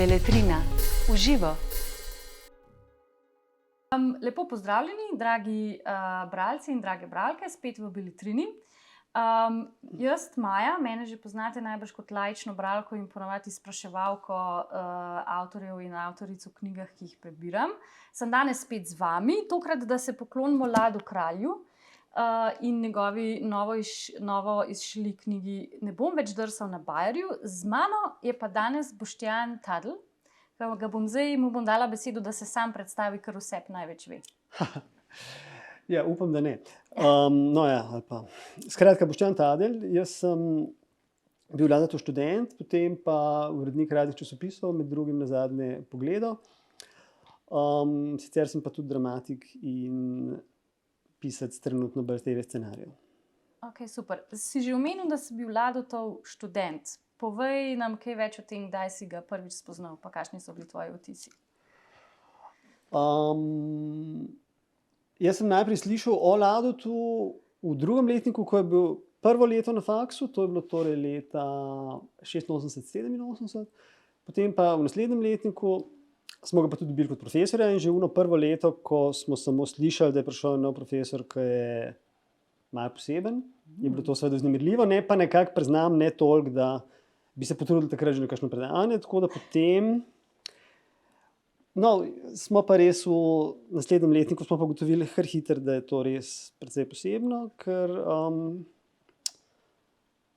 Beletrina v živo. Lepo pozdravljeni, dragi bralci in drage bralke, spet v Beletrini. Jaz, Maja, mene že poznate najbrž kot laično bralko in ponavadi spraševalko avtorjev in avtoric v knjigah, ki jih prebiram. Sem danes spet z vami, tokrat, da se poklonimo Ladu Kralju in njegovi novo izšli knjigi Ne bom več drsal na bajerju. Z mano je pa danes Boštjan Tadl, ki mu bom dala besedo, da se sam predstavi, ker o sebi največ ve. Ja, upam, da ne. Skratka, Boštjan Tadl, jaz sem bil Ladov študent, potem pa urednik raznih časopisov, med drugim nazadnje Pogledo. Sicer sem pa tudi dramatik in pisec trenutno brez TV scenarijev. Ok, super. Si že omenil, da si bil Ladov študent. Povej nam kaj več o tem, kdaj si ga prvič spoznal, pa kakšni so bili tvoji vtisi. Jaz sem najprej slišal o Ladotu v drugem letniku, ko je bil prvo leto na faksu, to je bilo torej leta 86-87. Potem pa v naslednjem letniku smo ga pa tudi dobili kot profesorja in že prvo leto, ko smo samo slišali, da je prišel nov profesor, ki je malo poseben, je bilo to seveda vznemirljivo, ne pa nekako priznam, ne toliko, da bi se potrudili takrat že na kakšno predavanje, tako da potem smo pa res v naslednjem letniku smo pa ugotovili kar hitro, da je to res precej posebno, ker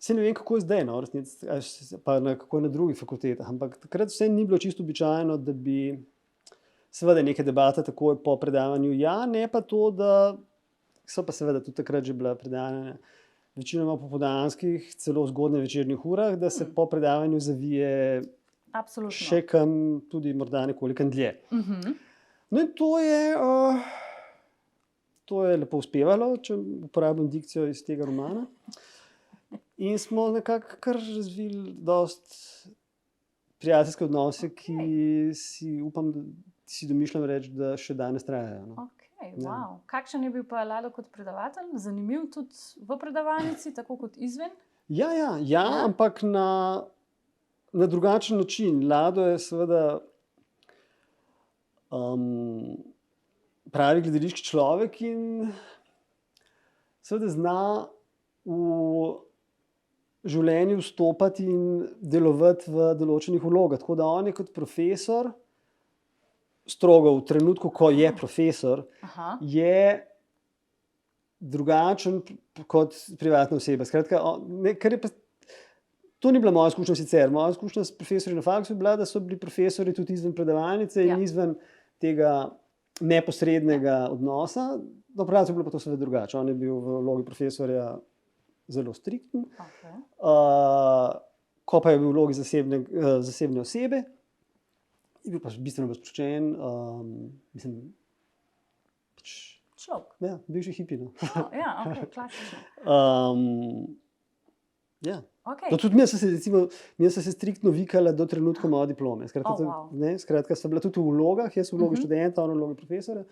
se ne vem, kako je zdaj, pa kako je na drugih fakultetah, ampak takrat vse ni bilo čisto običajno, da bi seveda neke debate takoj po predavanju, ne pa to, da so pa seveda tudi takrat že bila predavanja večinoma po popoldanskih, celo zgodnje večernih urah, da se po predavanju zavije Absolutno. Še kam tudi morda nekoliko dlje. No in to je lepo uspevalo, če uporabim dikcijo iz tega romana. In smo nekako kar razvili dosti prijateljske odnose, ki si domišljam reči, da še danes trajajo. Okay, wow. Kakšen je bil pa Lado kot predavatelj? Zanimiv tudi v predavalnici, tako kot izven? Ja, ampak na drugačen način. Lado je seveda pravi gledališki človek in seveda zna v življenju vstopati in delovati v določenih vlogah. Tako da on je kot profesor, strogo v trenutku, ko je profesor, je drugačen kot privatna oseba. Skratka, to ni bila moja izkušnja sicer. Moja izkušnja s profesorji na faksu je bila, da so bili profesori tudi izven predavalnice in izven tega neposrednega odnosa. No, pravzaprav je bilo pa to seveda drugače. On je bil v vlogi profesorja zelo strikten. Ko pa je bil v vlogi zasebne osebe, je bil pa bistveno bolj sproščen. Človek. Ja, bil že hipi. Ok, klasično. Ja. Okay. Tudi mi sem se striktno vikala do trenutka moje diplome. Skratka, sem bila tudi v vlogah, jaz v vlogi študenta, on v vlogi profesora.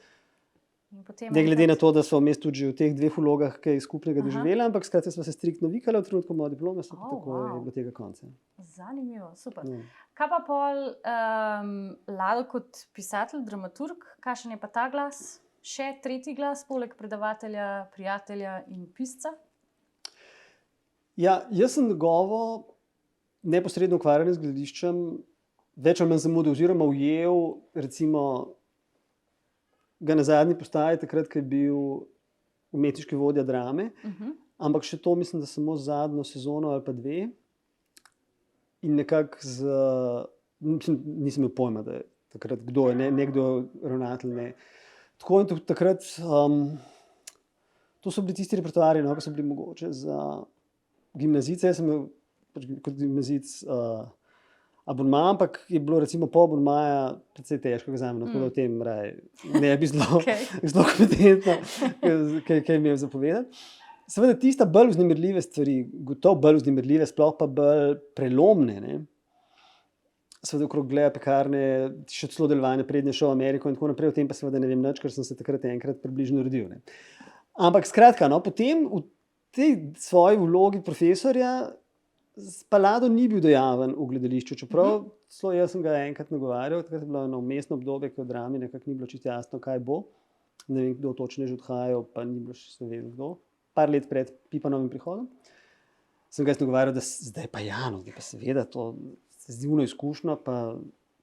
Ne glede na to, da smo vmes tudi že v teh dveh vlogah kaj skupnega doživela, ampak skratka smo se striktno vikala v trenutku moje diplome, tako je do tega konca. Zanimivo, super. Kaj pa pol Lado kot pisatelj, dramaturg, kakšen je pa ta glas? Še tretji glas, poleg predavatelja, prijatelja in pisca? Ja, jaz sem njegovo neposredno ukvarjanje z gledališčem več ali manj zamudil oziroma ujel, recimo, ga na zadnji postaji, takrat, ko je bil umetniški vodja drame, ampak še to mislim, da samo zadnjo sezono ali pa dve. In nekako nisem imel pojma, da je takrat kdo je, nekdo ravnatelj, ne. Tako in takrat, to so bili tisti repertoarji, ki so bili mogoče za gimnazijce. Jaz sem imel kot gimnazijc abonma, ampak je bilo recimo po abonmaja precej težko ga zame, tako da o tem ne bi zelo kompetentno kaj imel za povedati. Seveda tista bolj vznemirljive stvari, gotovo bolj vznemirljive, sploh pa bolj prelomne, ne. Seveda okrog Glea Pekarne, še celo delovanje prednje šel v Ameriko in tako naprej, o tem pa seveda ne vem nič, ker sem se takrat enkrat približno rodil. Ne. Ampak skratka, potem v tej svoji vlogi profesorja pa Lado ni bil dejaven v gledališču, čeprav jaz sem ga enkrat nagovarjal, takrat je bilo eno umestno obdobje, ki v drami nekako ni bilo čisto jasno, kaj bo. Ne vem, kdo točno je že odhajal, pa ni bilo še vedno kdo. Par let pred Pipanovim prihodom sem ga nagovarjal, da zdaj pa Jano, zdaj pa seveda to se zdi divno izkušnjo, pa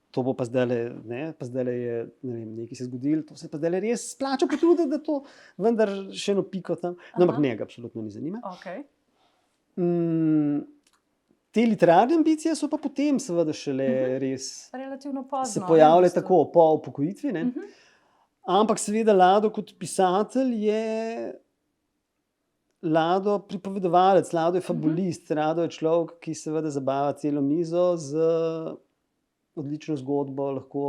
to bo pa zdaj, pa zdaj je, ne vem, nekaj se zgodilo, to se pa zdaj res splača potruditi, da to vendar še eno piko tam. No, ampak njega absolutno ni zanima. Okay. Te literarne ambicije so pa potem seveda šele res relativno pozno, se pojavile tako po upokojitvi. Ampak seveda Lado kot pisatelj je Lado pripovedovalec, Lado je fabulist, Lado je človek, ki seveda zabava celo mizo z odlično zgodbo, lahko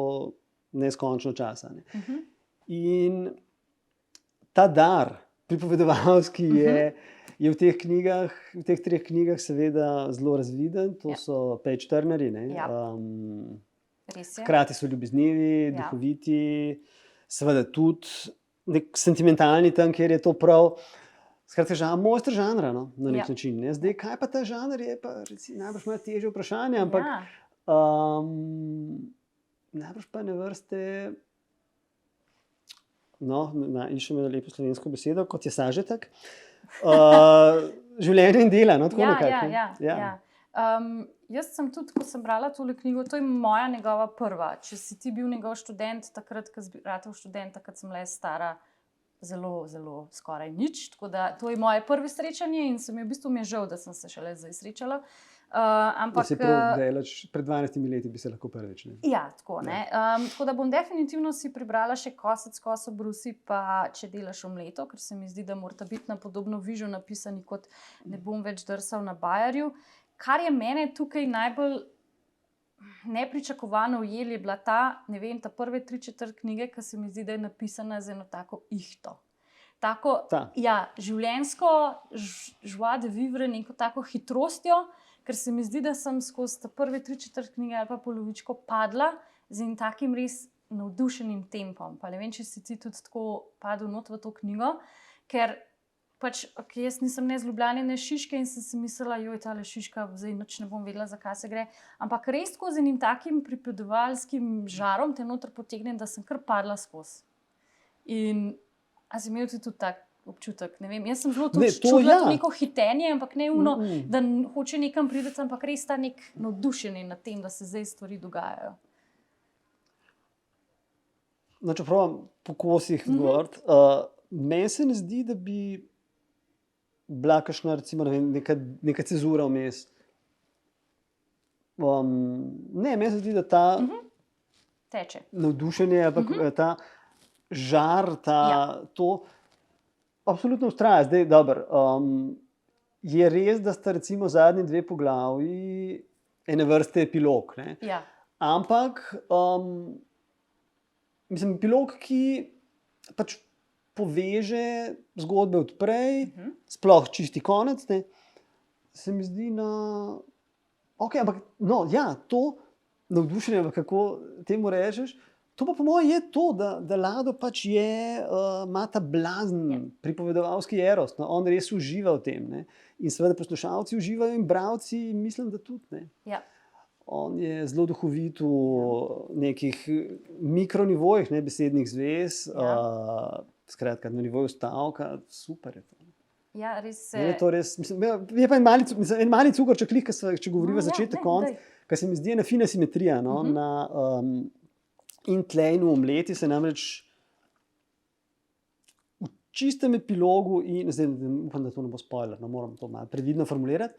neskončno časa. In ta dar pripovedovalski je v teh knjigah, v teh 3 knjigah seveda zelo razviden. To so page turnerji. Hkrati so ljubeznivi, duhoviti, seveda tudi nek sentimentalni tam, kjer je to prav. Skratka, mojster žanra, no, na nek način. Zdaj, kaj pa ta žanr je, pa najbrž malo težje vprašanje, ampak najbrž pa ne vrste, iščemo lepo slovensko besedo, kot je sažetek. Življenje in dela, no, tako nekako. Jaz sem tudi, ko sem brala tole knjigo, to je moja njegova prva. Če si ti bil njegov študent, takrat, ko si ratal študent, takrat sem le stara zelo, zelo skoraj nič. Tako da to je moje prvo srečanje in v bistvu mi je žal, da sem se šele zdaj srečala. Ampak pred 12 leti bi se lahko prvič. Ja, tako ne. Tako da bom definitivno si prebrala še Kosec, koso brusi, pa Če delaš omleto, ker se mi zdi, da morata biti na podobno vižo napisani kot Ne bom več drsal na bajarju. Kar je mene tukaj najbolj nepričakovano ujel, je bila ta prve 3/4 knjige, ki se mi zdi, da je napisana z eno tako ihto. Tako, življenjsko joie de vivre, neko tako hitrostjo, ker se mi zdi, da sem skozi ta prve 3/4 knjige ali pa polovičko padla z enim takim res navdušenim tempom. Pa ne vem, če si ti tudi tako padel not v to knjigo, ker pač, jaz nisem ne z Ljubljane, ne Šiške in sem si mislila, joj, tale Šiška, zdaj noč ne bom vedela, zakaj se gre. Ampak res tako z enim takim pripovedovalskim žarom te noter potegnem, da sem kar padla skozi. In a si imel tudi tak občutek, ne vem, jaz sem zelo čutila to neko hitenje, ampak ne da hoče nekam prideti, ampak res ta nek navdušenje nad tem, da se zdaj stvari dogajajo. No, če pravim po kosih odgovoriti, meni se ne zdi, da bi bila kakšna, recimo, neka cezura vmes. Meni se zdi, da ta teče navdušenje, ampak ta žar, to absolutno vztraja. Zdaj, dobro, je res, da sta recimo zadnji 2 poglavji ene vrste epilog. Ampak, mislim, epilog, ki pač poveže zgodbe od prej, sploh čisti konec, se mi zdi ampak, to navdušenje, kako temu rečeš, to pa po mojem je to, da Lado pač ima ta blazen pripovedovalski eros. On res uživa v tem. In seveda poslušalci uživajo in bralci, mislim, da tudi. On je zelo duhovit v nekih mikronivojih, besednih zvez, skratka, na nivoju stavka, super je to. Ja, res se... Je to res, mislim, je pa en mali cukorček, če govoriva začetek, konc, kar se mi zdi ena fina simetrija, in tlej in v omleti se namreč v čistem epilogu in zdaj upam, da to ne bo spoiler, moram to malo previdno formulirati,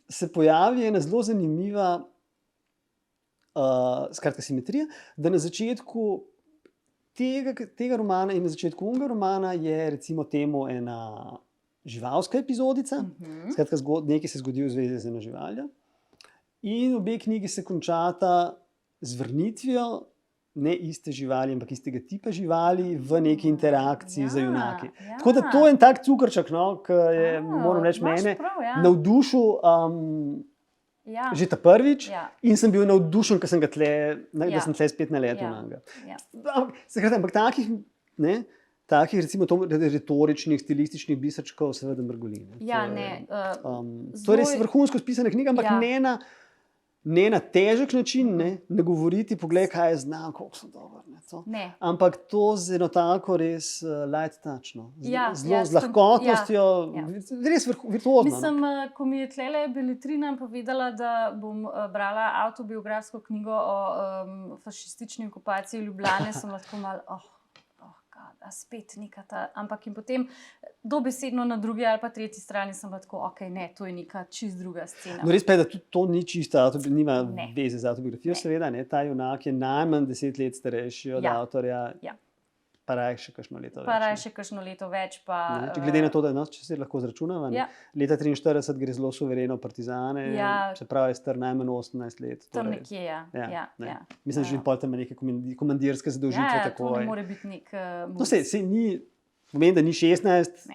se pojavi ena zelo zanimiva skratka simetrija, da na začetku tega romana in na začetku onega romana je recimo temu ena živalska epizodica, skratka nekaj se zgodi v zvezi z eno živaljo in obe knjigi se končata z vrnitvijo ne iste živali, ampak istega tipa živali v neki interakciji z junaki. Tako da to je en tak cukrček, ki je, moram reči, mene navdušil že ta prvič in sem bil navdušen, da sem da sem tle spet naletel na njega. Ampak takih, recimo, retoričnih, stilističnih biserčkov, seveda mrgoli. Ja, To je res vrhunsko spisana knjiga, ampak ne na težek način, ne govoriti, poglej, kaj je znam, koliko sem dober. Ampak to z eno tako res light touch, z lahkotnostjo, res virtuozno. Mislim, ko mi je tlele Beletrina povedala, da bom brala avtobiografsko knjigo o fašistični okupaciji Ljubljane, sem lahko malo, spet neka ta, ampak in potem dobesedno na drugi ali pa tretji strani sem lahko, ne, to je neka čist druga scena. No, res pa je, da tudi to ni čista, nima veze z avtobiografijo, seveda, ta junak je najmanj 10 let starejši od avtorja, pa raje še kakšno leto več. Glede na to, da če se lahko zračunava, leta 1943 gre zelo suvereno v partizane, čeprav je star najmanj 18 let. Tam nekje, Mislim, že pol tam neke komandirske zadolžitve. To ne more biti nek... Pomeni, da ni 16,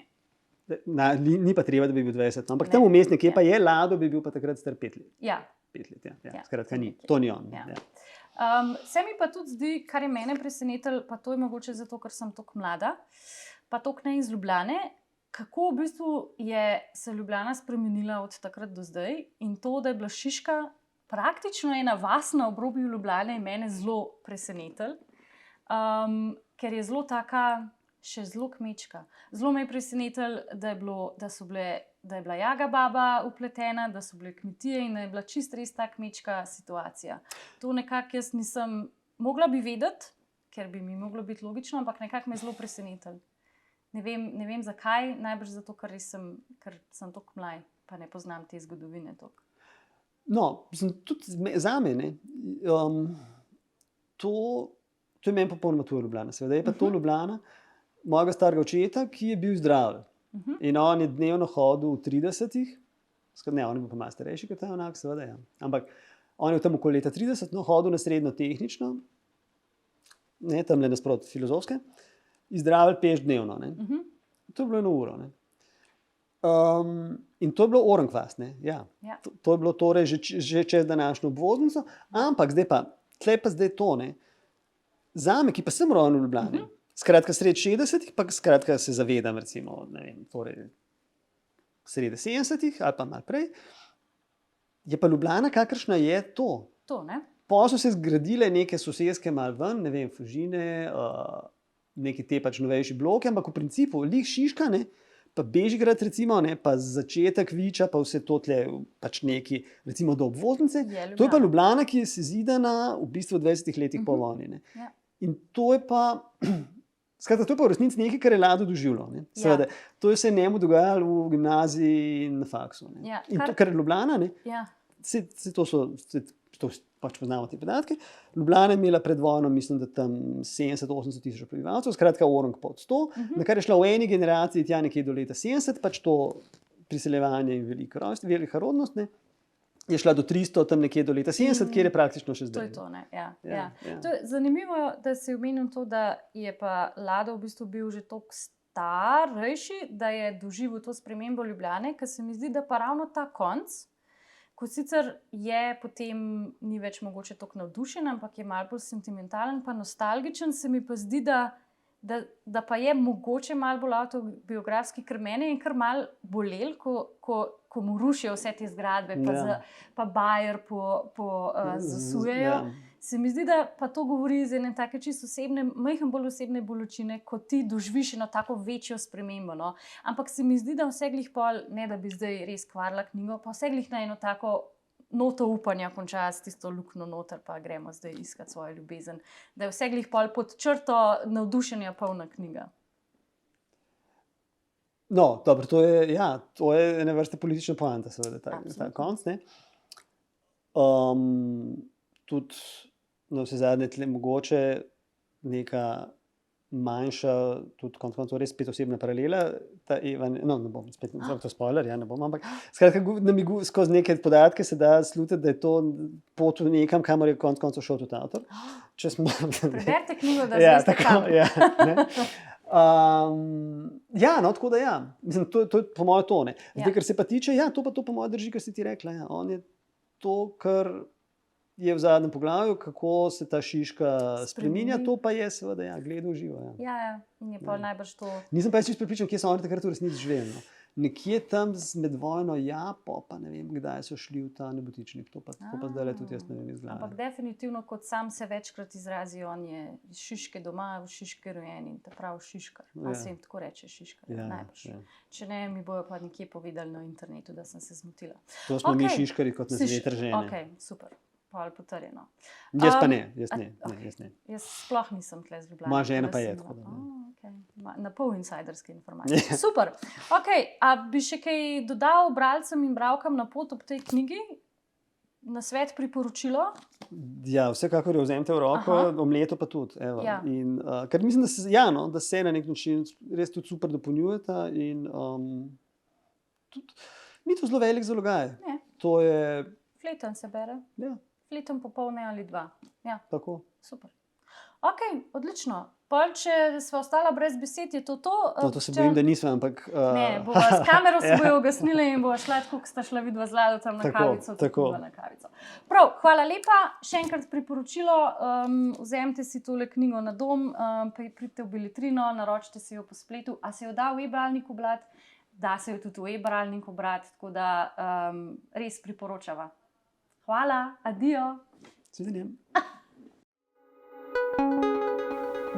ni pa treba, da bi bil 20, ampak tam vmes nekje pa je, Lado bi bil pa takrat star 5 let. 5 let, skratka ni, to ni on. Se mi pa tudi zdi, kar je mene presenetilo, pa to je mogoče zato, ker sem toliko mlada, pa toliko ne iz Ljubljane, kako v bistvu je se Ljubljana spremenila od takrat do zdaj in to, da je bila Šiška praktično ena vas na obrobju Ljubljane, je mene zelo presenetilo, ker je zelo taka, še zelo kmečka. Zelo me je presenetilo, da je bila Jaga baba vpletena, da so bile kmetije in da je bila čist res ta kmečka situacija. To nekako jaz nisem mogla bi vedeti, ker bi mi moglo biti logično, ampak nekako me je zelo presenetilo. Ne vem zakaj, najbrž zato, ker sem toliko mlaj, pa ne poznam te zgodovine toliko. No, tudi zame, to je meni popolnoma tuja Ljubljana. Seveda je pa to Ljubljana mojega starega očeta, ki je bil zdrav. In on je dnevno hodil v 30-ih, ne, on je bil pa malo starejši, kot je onak, seveda, ampak on je v tem okoli leta 30, hodil na srednjo tehnično, tam le nasprot filozofske, izdravel peš dnevno. To je bilo 1 uro. In to je bilo Orenkvast, to je bilo torej že čez današnjo obvoznico, ampak zdaj pa, tle pa zdaj to, zame, ki pa sem rojen v Ljubljani, skratka sredi 60-ih, pa skratka se zavedam, recimo, torej sredi 70-ih ali pa malo prej, je pa Ljubljana, kakršna je to. Potem so se zgradile neke soseske malo ven, ne vem, Fužine, neki te pač novejši bloki, ampak v principu lih Šiška, pa Bežigrad, recimo, pa začetek Viča, pa vse to tle pač neki, recimo do obvoznice, to je pa Ljubljana, ki je sezidana v bistvu v 20 letih po vojni. In to je pa... Skratka, to je pa v resnici nekaj, kar je Lado doživljal. Seveda, to je se njemu dogajalo v gimnaziji in na faksu. In to, kar je Ljubljana, to pač poznamo te podatke, Ljubljana je imela pred vojno, mislim, da tam 70-80 tisoč prebivalcev, skratka Orenk pod 100, na kar je šla v eni generaciji tja nekje do leta 70, pač to priseljevanje in velika rodnost, je šla do 300, tam nekje do leta 70, kjer je praktično še zdaj. To je to, To je zanimivo, da si omenil to, da je pa Lado v bistvu bil že toliko starejši, da je doživel to spremembo Ljubljane, ker se mi zdi, da pa ravno ta konc, ko sicer je potem ni več mogoče toliko navdušen, ampak je malo bolj sentimentalen pa nostalgičen, se mi pa zdi, da pa je mogoče malo bolj avtobiografski, ker mene je kar malo bolel, ko mu rušijo vse te zgradbe, pa Bajer zasujejo. Se mi zdi, da pa to govori iz ene take čisto osebne, majhen bolj osebne bolečine, ko ti doživiš eno tako večjo spremembo. Ampak se mi zdi, da vse glih pol, ne da bi zdaj res kvarila knjigo, pa vse glih na eno tako noto upanja konča s tisto luknjo noter, pa gremo zdaj iskati svojo ljubezen. Da je vse glih pol pod črto navdušenja polna knjiga. No, dobro, to je ene vrste politična poanta, seveda, ta konc. Tudi, vse zadnje tle mogoče neka manjša, tudi konc koncev res spet osebna paralela, ne bom spet, to spoiler, ne bom, ampak skratka, skozi neke podatke se da slutiti, da je to pot v nekam, kamor je konc koncev šel tudi avtor. Preberite knjigo, da zveste kam. Tako da mislim, to je po moje to, Zdaj, kar se pa tiče, to pa to po moje drži, kar si ti rekla, on je to, kar je v zadnjem poglavju, kako se ta šiška spreminja, Spremeni. to pa je seveda gledal živo. Ja. Ja, in je pa najbrž to. Nisem pa čisto prepričan, kje so oni takrat v resnici živeli. No. Nekje tam med vojno, pa ne vem, kdaj so šli v ta nebotičnik. To pa zdaj tudi jaz ne vem iz glave. Ampak definitivno, kot sam se večkrat izrazi, on je iz Šiške doma, v Šiške rojen in ta prav Šiškar. Ja. Se jim tako reče Šiškar, najbrž. Ja. Če ne, mi bojo pa nekje povedali na internetu, da sem se zmotila. To smo mi Okej. šiškari kot nas vetržene. Ok, super. Pol potrjeno. Jaz pa ne, jaz ne. Jaz sploh nisem tle z Ljubljane. Moja žena pa je, tako da tako da ne. Okay. Na pol insiderske informacije. Super. Okay. A bi še kaj dodal bralcem in bralkam na pot ob tej knjigi? Na svet priporočilo? Ja, vsekakor jo vzemite v roko, Aha. omleto pa tudi. Evo. Ja. In, ker mislim, da se na nek način res tudi super dopolnjujeta. In, tudi, ni to zelo velik zalogaj. Ne. To je Fleten se bere. ja, Fleten popolne ali dva. Ja, tako. super. Ok, odlično. Pol, če sva ostala brez besed, je to to. To se bojim, da nisva, ampak. Ne, bova s kamero se bojo ugasnile in bova šla, tako kot sta šla vidva z Lado tam na Tako, kavico. tako. bova na kavico. Prav, hvala lepa. Še enkrat priporočilo, vzemite si tole knjigo na dom, pridite v Beletrino, naročite si jo po spletu. A se jo da v e-bralniku brati? Da se jo tudi v e-bralniku brati, tako da res priporočava. Hvala, adijo. Se vidim.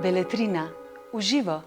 Beletrina. Uživo.